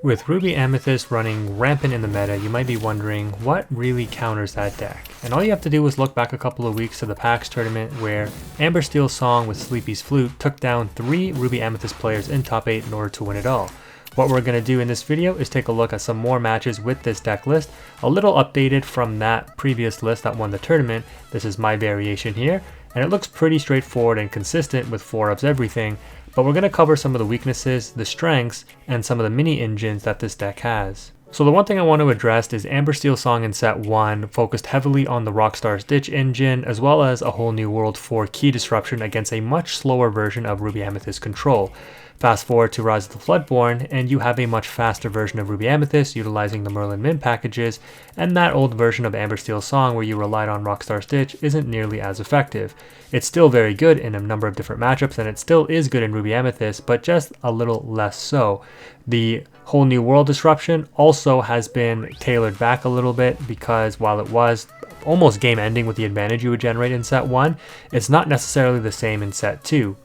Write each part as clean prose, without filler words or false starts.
With Ruby Amethyst running rampant in the meta, you might be wondering what really counters that deck. And all you have to do is look back a couple of weeks to the PAX tournament where Amber Steel's Song with Sleepy's Flute took down 3 Ruby Amethyst players in top 8 in order to win it all. What we're going to do in this video is take a look at some more matches with this deck list, a little updated from that previous list that won the tournament. This is my variation here, and it looks pretty straightforward and consistent with 4-ups everything, but we're going to cover some of the weaknesses, the strengths, and some of the mini engines that this deck has. So the one thing I want to address is Amber Steel's Song in set 1 focused heavily on the Rockstar's Ditch engine, as well as a Whole New World 4 key disruption against a much slower version of Ruby Amethyst Control. Fast forward to Rise of the Floodborn, and you have a much faster version of Ruby Amethyst utilizing the Merlin Min packages, and that old version of Amber Steel's Song where you relied on Rockstar's Ditch isn't nearly as effective. It's still very good in a number of different matchups, and it still is good in Ruby Amethyst, but just a little less so. The Whole New World disruption also has been tailored back a little bit because while it was almost game ending with the advantage you would generate in set 1, it's not necessarily the same in set 2.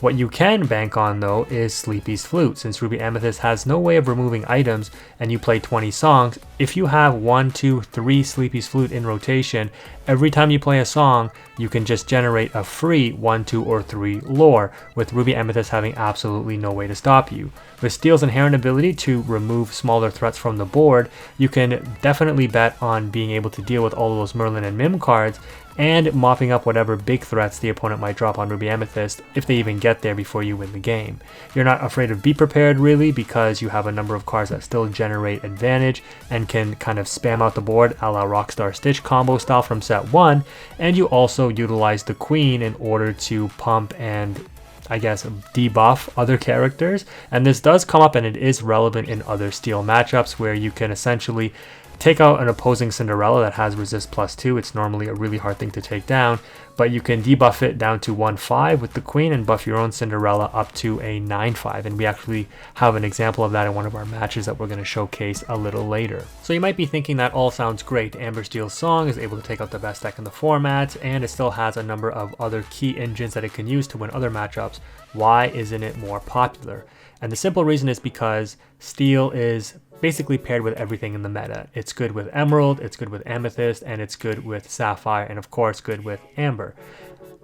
What you can bank on though is Sleepy's Flute. Since Ruby Amethyst has no way of removing items and you play 20 songs, if you have 1, 2, 3 Sleepy's Flute in rotation, every time you play a song, you can just generate a free 1, 2, or 3 lore, with Ruby Amethyst having absolutely no way to stop you. With Steel's inherent ability to remove smaller threats from the board, you can definitely bet on being able to deal with all of those Merlin and Mim cards, and mopping up whatever big threats the opponent might drop on Ruby Amethyst if they even get there before you win the game. You're not afraid of Be Prepared really, because you have a number of cards that still generate advantage and can kind of spam out the board a la Rockstar Stitch combo style from set 1, and you also utilize the Queen in order to pump and I guess debuff other characters, and this does come up and it is relevant in other Steel matchups where you can essentially take out an opposing Cinderella that has resist +2. It's normally a really hard thing to take down, but you can debuff it down to 1/5 with the Queen and buff your own Cinderella up to a 9/5, and we actually have an example of that in one of our matches that we're going to showcase a little later. So you might be thinking that all sounds great. Amber Steel's Song is able to take out the best deck in the format, and it still has a number of other key engines that it can use to win other matchups. Why isn't it more popular? And the simple reason is because Steel is basically paired with everything in the meta. It's good with Emerald, it's good with Amethyst, and it's good with Sapphire, and of course good with Amber.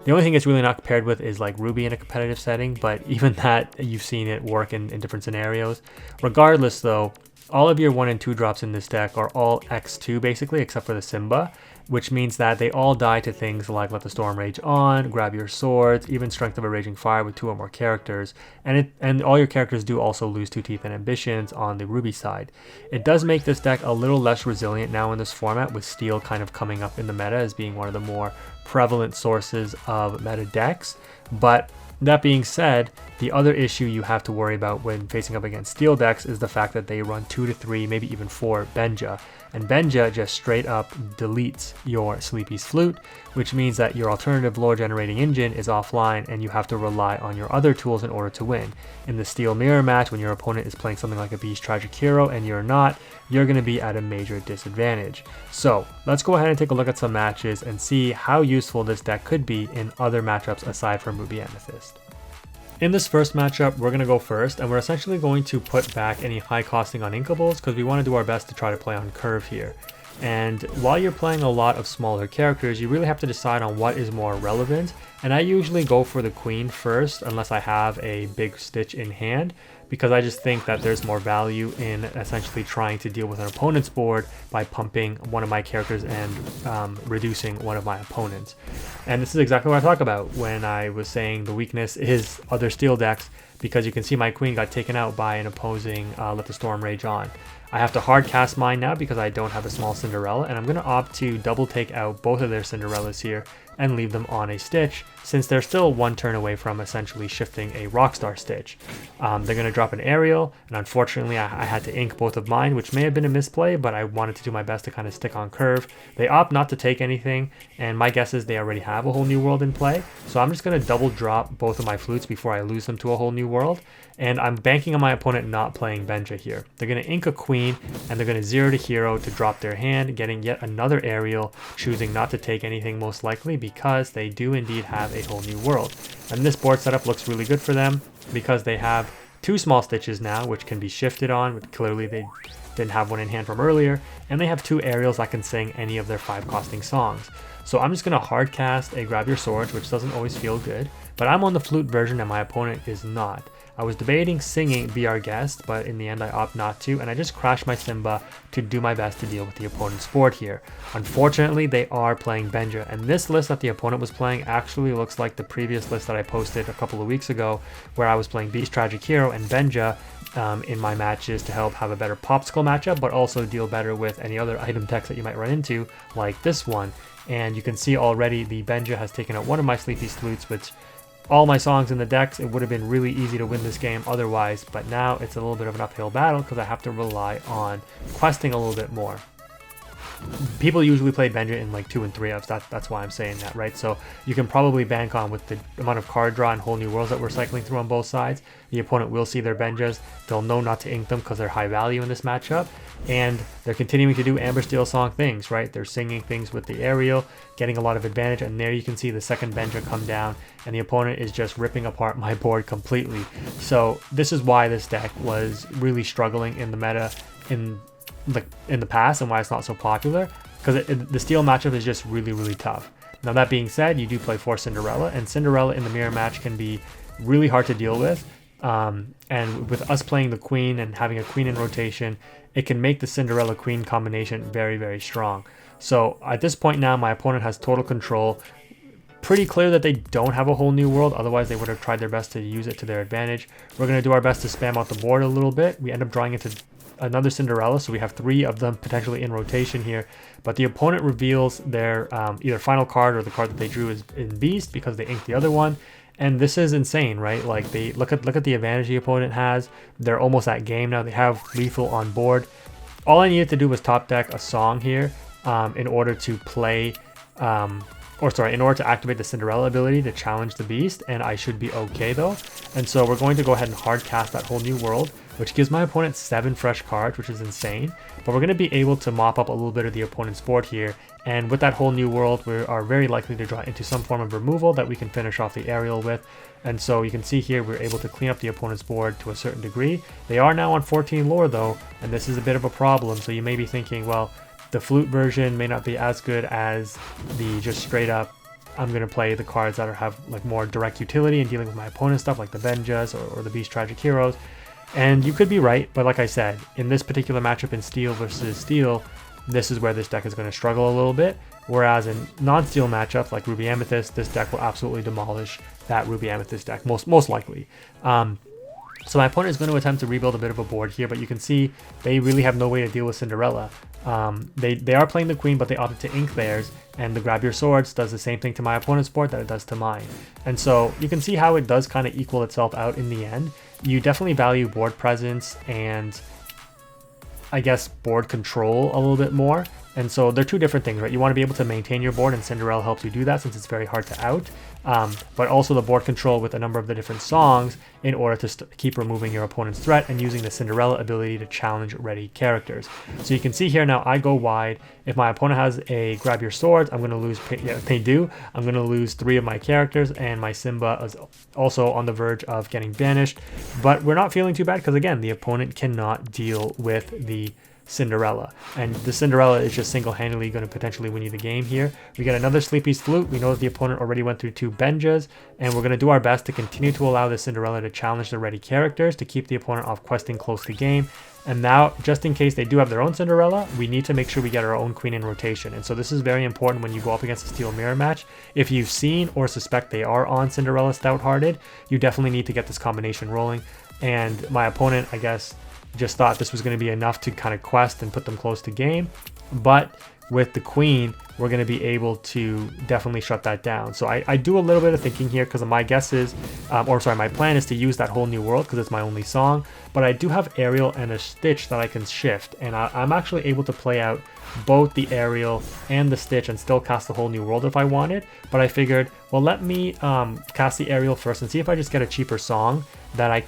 The only thing it's really not paired with is like Ruby in a competitive setting, but even that, you've seen it work in different scenarios. Regardless though, all of your 1 and 2 drops in this deck are all X2 basically, except for the Simba, which means that they all die to things like Let the Storm Rage On, Grab Your Swords, even Strength of a Raging Fire with 2 or more characters, and all your characters do also lose 2 Teeth and Ambitions on the Ruby side. It does make this deck a little less resilient now in this format, with Steel kind of coming up in the meta as being one of the more prevalent sources of meta decks, but that being said, the other issue you have to worry about when facing up against Steel decks is the fact that they run 2 to 3, maybe even 4 Benja. And Benja just straight up deletes your Sleepy's Flute, which means that your alternative lore generating engine is offline and you have to rely on your other tools in order to win. In the Steel Mirror match, when your opponent is playing something like a Beast Tragic Hero and you're not, you're going to be at a major disadvantage. So let's go ahead and take a look at some matches and see how useful this deck could be in other matchups aside from Ruby Amethyst. In this first matchup, we're going to go first, and we're essentially going to put back any high costing on Inkables because we want to do our best to try to play on curve here. And while you're playing a lot of smaller characters, you really have to decide on what is more relevant, and I usually go for the Queen first unless I have a big Stitch in hand, because I just think that there's more value in essentially trying to deal with an opponent's board by pumping one of my characters and reducing one of my opponents. And this is exactly what I talk about when I was saying the weakness is other Steel decks, because you can see my Queen got taken out by an opposing Let the Storm Rage On. I have to hard cast mine now because I don't have a small Cinderella, and I'm going to opt to double take out both of their Cinderellas here and leave them on a Stitch, since they're still 1 turn away from essentially shifting a Rockstar Stitch. They're going to drop an Aerial, and unfortunately I had to ink both of mine, which may have been a misplay, but I wanted to do my best to kind of stick on curve. They opt not to take anything, and my guess is they already have a Whole New World in play, so I'm just going to double drop both of my flutes before I lose them to a Whole New World, and I'm banking on my opponent not playing Benja here. They're going to ink a Queen, and they're going to 0 to hero to drop their hand, getting yet another Aerial, choosing not to take anything most likely because they do indeed have a Whole New World. And this board setup looks really good for them because they have 2 small stitches now, which can be shifted on, but clearly they didn't have one in hand from earlier, and they have 2 aerials that can sing any of their 5 costing songs. So I'm just going to hard cast a Grab Your Swords, which doesn't always feel good, but I'm on the flute version and my opponent is not. I was debating singing Be Our Guest, but in the end I opt not to, and I just crashed my Simba to do my best to deal with the opponent's board here. Unfortunately, they are playing Benja, and this list that the opponent was playing actually looks like the previous list that I posted a couple of weeks ago, where I was playing Beast Tragic Hero and Benja in my matches to help have a better Popsicle matchup, but also deal better with any other item decks that you might run into, like this one. And you can see already the Benja has taken out one of my Sleepy's Flutes, which all my songs in the decks, it would have been really easy to win this game otherwise, but now it's a little bit of an uphill battle because I have to rely on questing a little bit more. People usually play Benja in like 2 and 3 ups, that's why I'm saying that, right? So you can probably bank on with the amount of card draw and whole new worlds that we're cycling through on both sides. The opponent will see their Benjas, they'll know not to ink them because they're high value in this matchup, and they're continuing to do Amber Steel Song things, right? They're singing things with the aerial, getting a lot of advantage, and there you can see the second Benja come down, and the opponent is just ripping apart my board completely. So this is why this deck was really struggling in the meta in the past, and why it's not so popular, because the steel matchup is just really tough. Now that being said, you do play 4 Cinderella, and Cinderella in the mirror match can be really hard to deal with, and with us playing the queen and having a queen in rotation, it can make the Cinderella queen combination very strong. So at this point now, my opponent has total control. Pretty clear that they don't have a whole new world, otherwise they would have tried their best to use it to their advantage. We're going to do our best to spam out the board a little bit. We end up drawing into another Cinderella, so we have 3 of them potentially in rotation here, but the opponent reveals their either final card or the card that they drew is in Beast because they inked the other one. And this is insane, right? Like, they look at the advantage the opponent has. They're almost at game now. They have lethal on board. All I needed to do was top deck a song here in order to play in order to activate the Cinderella ability to challenge the Beast, and I should be okay though. And so we're going to go ahead and hard cast that whole new world, which gives my opponent 7 fresh cards, which is insane. But we're going to be able to mop up a little bit of the opponent's board here, and with that whole new world, we are very likely to draw into some form of removal that we can finish off the aerial with. And so you can see here, we're able to clean up the opponent's board to a certain degree. They are now on 14 lore though, and this is a bit of a problem. So you may be thinking, well, the flute version may not be as good as the just straight up, I'm going to play the cards that have like more direct utility in dealing with my opponent's stuff, like the Benjas or the Beast Tragic Heroes. And you could be right, but like I said, in this particular matchup in Steel versus Steel, this is where this deck is going to struggle a little bit. Whereas in non-Steel matchups like Ruby Amethyst, this deck will absolutely demolish that Ruby Amethyst deck, most likely. So my opponent is going to attempt to rebuild a bit of a board here, but you can see they really have no way to deal with Cinderella. They are playing the queen, but they opted to ink theirs, and the Grab Your Swords does the same thing to my opponent's board that it does to mine. And so you can see how it does kind of equal itself out in the end. You definitely value board presence and I guess board control a little bit more. And so they're 2 different things, right? You want to be able to maintain your board, and Cinderella helps you do that since it's very hard to out. But also the board control with a number of the different songs in order to keep removing your opponent's threat and using the Cinderella ability to challenge ready characters. So you can see here now I go wide. If my opponent has a Grab Your Swords, I'm going to lose, they do. I'm going to lose 3 of my characters, and my Simba is also on the verge of getting banished. But we're not feeling too bad because, again, the opponent cannot deal with the Cinderella, and the Cinderella is just single-handedly going to potentially win you the game here. We get another Sleepy's Flute. We know that the opponent already went through 2 Benjas, and we're going to do our best to continue to allow the Cinderella to challenge the ready characters to keep the opponent off questing close to game. And now, just in case they do have their own Cinderella, we need to make sure we get our own queen in rotation. And so this is very important when you go up against a Steel Mirror match. If you've seen or suspect they are on Cinderella Stout-Hearted, you definitely need to get this combination rolling. And my opponent, I guess, just thought this was going to be enough to kind of quest and put them close to game, but with the queen we're going to be able to definitely shut that down. So I do a little bit of thinking here because my guess is my plan is to use that whole new world because it's my only song, but I do have aerial and a stitch that I can shift, and I'm actually able to play out both the aerial and the stitch and still cast the whole new world if I wanted. But I figured, well, let me cast the aerial first and see if I just get a cheaper song that I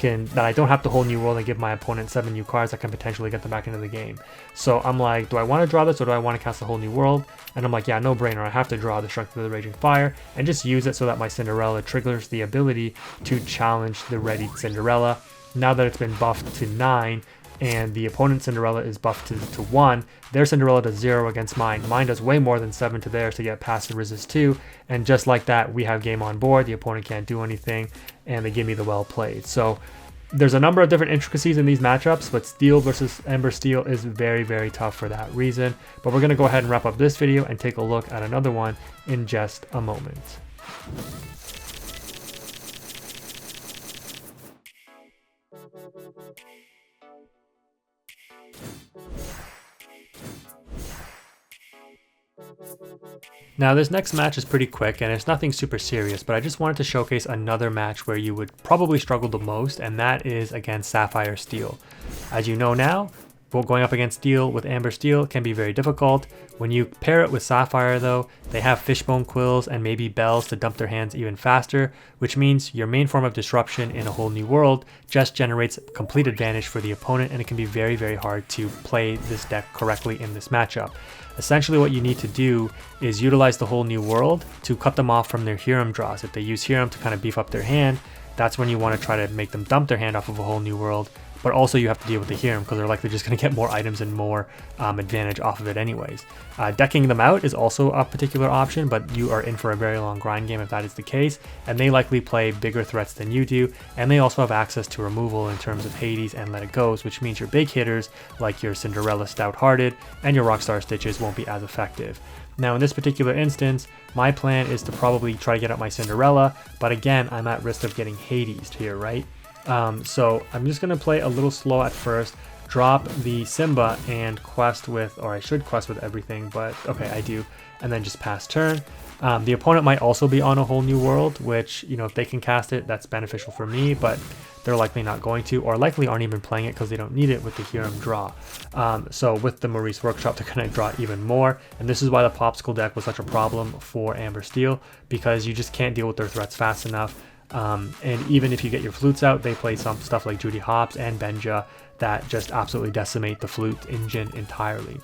don't have the whole new world and give my opponent 7 new cards that can potentially get them back into the game. So I'm like, do I want to draw this or do I want to cast the whole new world? And I'm like, yeah, no brainer. I have to draw the Strength of the Raging Fire and just use it so that my Cinderella triggers the ability to challenge the ready Cinderella. now that it's been buffed to 9, and the opponent's Cinderella is buffed to 1, their Cinderella does 0 against mine. Mine does way more than 7 to theirs to get past the resist 2, and just like that, we have game on board. The opponent can't do anything, and they give me the well played. So there's a number of different intricacies in these matchups, but Steel versus Ember Steel is very, very tough for that reason. But we're going to go ahead and wrap up this video and take a look at another one in just a moment. Now this next match is pretty quick and it's nothing super serious, but I just wanted to showcase another match where you would probably struggle the most, and that is against Sapphire Steel. As you know now, going up against Steel with Amber Steel can be very difficult. When you pair it with Sapphire though, they have Fishbone Quills and maybe Bells to dump their hands even faster, which means your main form of disruption in A Whole New World just generates complete advantage for the opponent, and it can be very, very hard to play this deck correctly in this matchup. Essentially what you need to do is utilize the Whole New World to cut them off from their Hiram draws. If they use Hiram to kind of beef up their hand, that's when you want to try to make them dump their hand off of A Whole New World. But also you have to deal with the Hiram because they're likely just going to get more items and more advantage off of it anyways. Decking them out is also a particular option, but you are in for a very long grind game if that is the case, and they likely play bigger threats than you do, and they also have access to removal in terms of Hades and Let It Goes, which means your big hitters like your Cinderella Stout-Hearted and your Rockstar Stitches won't be as effective. Now in this particular instance, my plan is to probably try to get out my Cinderella, but again, I'm at risk of getting Hades here, right? So I'm just going to play a little slow at first, drop the Simba and quest with, or I should quest with everything, but okay, I do, and then just pass turn. The opponent might also be on A Whole New World, which, you know, if they can cast it, that's beneficial for me, but they're likely not going to, or likely aren't even playing it because they don't need it with the Hiram draw. So with the Maurice Workshop, they're going to draw even more, and this is why the Popsicle deck was such a problem for Amber Steel, because you just can't deal with their threats fast enough. And even if you get your flutes out, they play some stuff like Judy Hopps and Benja that just absolutely decimate the flute engine entirely.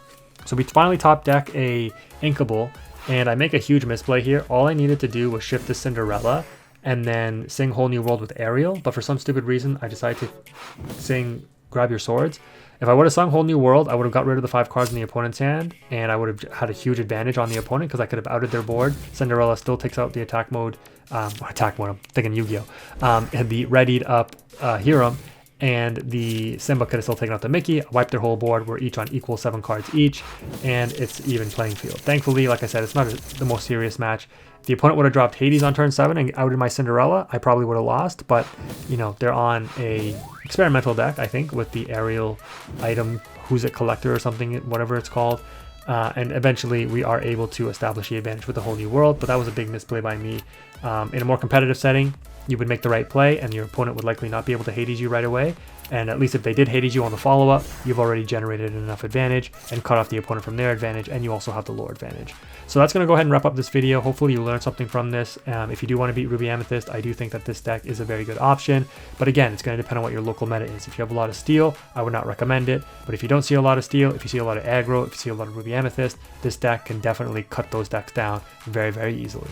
So we finally top deck a Inkable, and I make a huge misplay here. All I needed to do was shift the Cinderella and then sing Whole New World with Ariel, but for some stupid reason I decided to sing Grab Your Swords. If I would have sung Whole New World, I would have got rid of the 5 cards in the opponent's hand, and I would have had a huge advantage on the opponent because I could have outed their board. Cinderella still takes out the attack mode, I'm thinking Yu-Gi-Oh! And the readied up Hiram, and the Simba could have still taken out the Mickey, wiped their whole board. We're each on equal 7 cards each, and it's even playing field. Thankfully, like I said, it's not the most serious match. If the opponent would have dropped Hades on turn 7 and outed my Cinderella, I probably would have lost, but, you know, they're on a experimental deck, I think, with the Ariel item, Who's It Collector or something, whatever it's called. And eventually we are able to establish the advantage with the Whole New World, but that was a big misplay by me. In a more competitive setting, you would make the right play and your opponent would likely not be able to Hades you right away. And at least if they did Hades you on the follow-up, you've already generated enough advantage and cut off the opponent from their advantage, and you also have the lore advantage. So that's going to go ahead and wrap up this video. Hopefully you learned something from this. If you do want to beat Ruby Amethyst, I do think that this deck is a very good option. But again, it's going to depend on what your local meta is. If you have a lot of Steel, I would not recommend it. But if you don't see a lot of Steel, if you see a lot of aggro, if you see a lot of Ruby Amethyst, this deck can definitely cut those decks down very, very easily.